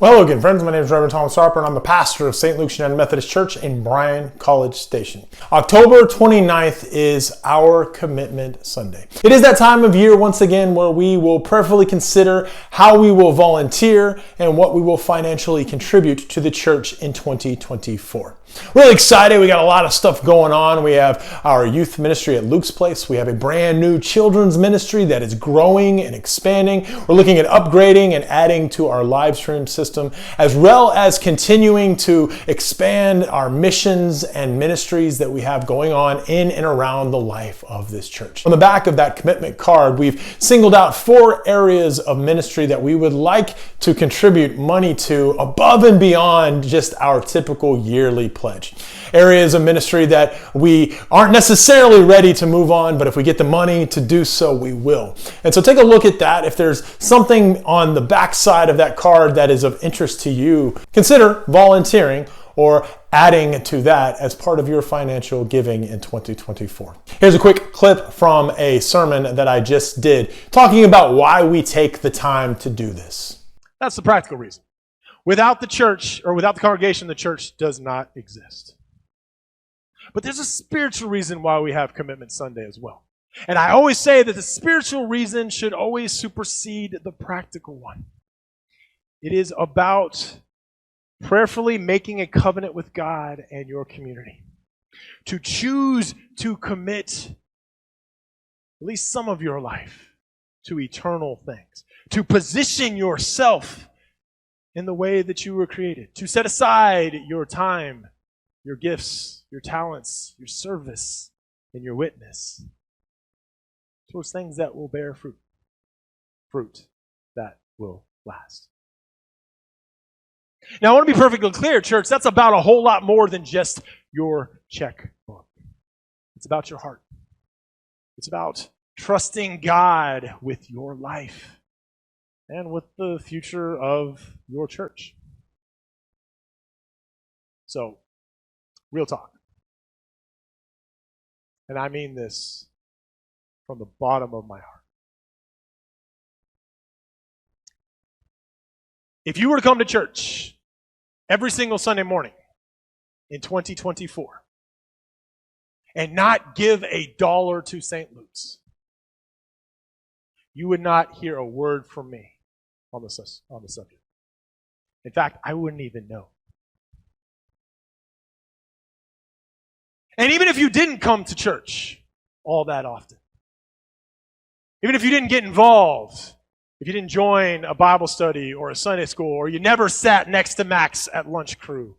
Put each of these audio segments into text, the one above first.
Well, hello again, friends. My name is Reverend Thomas Harper, and I'm the pastor of St. Luke's United Methodist Church in Bryan, College Station. October 29th is our Commitment Sunday. It is that time of year, once again, where we will prayerfully consider how we will volunteer and what we will financially contribute to the church in 2024. Really excited. We got a lot of stuff going on. We have our youth ministry at Luke's Place. We have a brand new children's ministry that is growing and expanding. We're looking at upgrading and adding to our live stream system, as well as continuing to expand our missions and ministries that we have going on in and around the life of this church. On the back of that commitment card, we've singled out 4 areas of ministry that we would like to contribute money to above and beyond just our typical yearly pledge. Areas of ministry that we aren't necessarily ready to move on, but if we get the money to do so, we will. And so take a look at that. If there's something on the back side of that card that is of interest to you, consider volunteering or adding to that as part of your financial giving in 2024. Here's a quick clip from a sermon that I just did, talking about why we take the time to do this. That's the practical reason. Without the church, or without the congregation, the church does not exist. But there's a spiritual reason why we have Commitment Sunday as well. And I always say that the spiritual reason should always supersede the practical one. It is about prayerfully making a covenant with God and your community. To choose to commit at least some of your life to eternal things. To position yourself in the way that you were created. To set aside your time, your gifts, your talents, your service, and your witness towards things that will bear fruit. Fruit that will last. Now, I want to be perfectly clear, church, that's about a whole lot more than just your checkbook. It's about your heart. It's about trusting God with your life and with the future of your church. So, real talk. And I mean this from the bottom of my heart. If you were to come to church every single Sunday morning in 2024 and not give $1 to St. Luke's, you would not hear a word from me on the subject. In fact, I wouldn't even know. And even if you didn't come to church all that often, even if you didn't get involved, if you didn't join a Bible study or a Sunday school, or you never sat next to Max at lunch crew,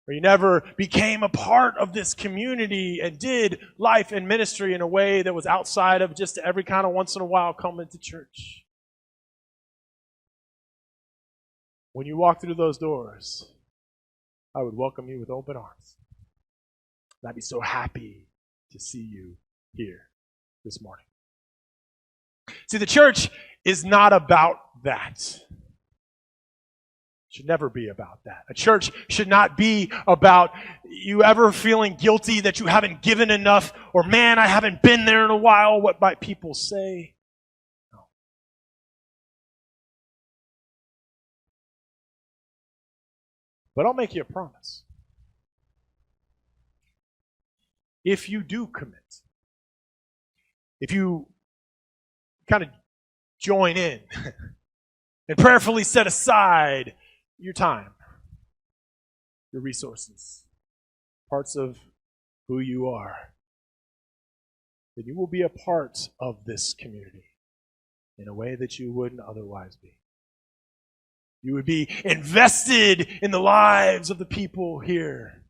or you never became a part of this community and did life and ministry in a way that was outside of just every kind of once in a while coming to church. When you walk through those doors, I would welcome you with open arms. And I'd be so happy to see you here this morning. See, the church is not about that. It should never be about that. A church should not be about you ever feeling guilty that you haven't given enough, or man, I haven't been there in a while, what might people say? No. But I'll make you a promise. If you do commit, if you kind of join in and prayerfully set aside your time, your resources, parts of who you are, then you will be a part of this community in a way that you wouldn't otherwise be. You would be invested in the lives of the people here,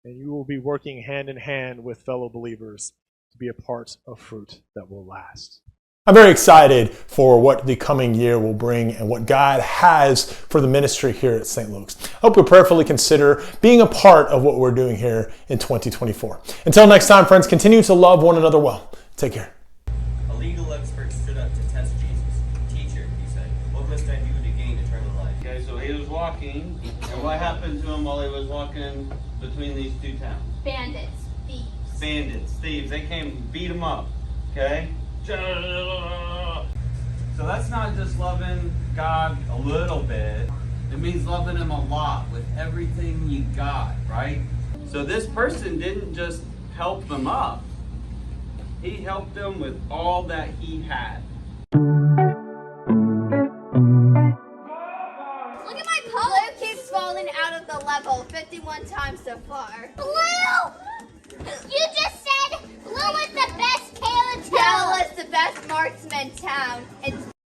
and you will be working hand in hand with fellow believers to be a part of fruit that will last. I'm very excited for what the coming year will bring and what God has for the ministry here at St. Luke's. I hope you'll prayerfully consider being a part of what we're doing here in 2024. Until next time, friends, continue to love one another well. Take care. A legal expert stood up to test Jesus. Teacher, he said, what must I do to gain eternal life? Okay, so he was walking, and what happened to him while he was walking between these two towns? Bandits, thieves. Bandits, thieves. They came and beat him up. Okay? So that's not just loving God a little bit. It means loving him a lot with everything you got, right? So this person didn't just help them up. He helped them with all that he had. Look at my pole! Blue keeps falling out of the level 51 times so far. Blue!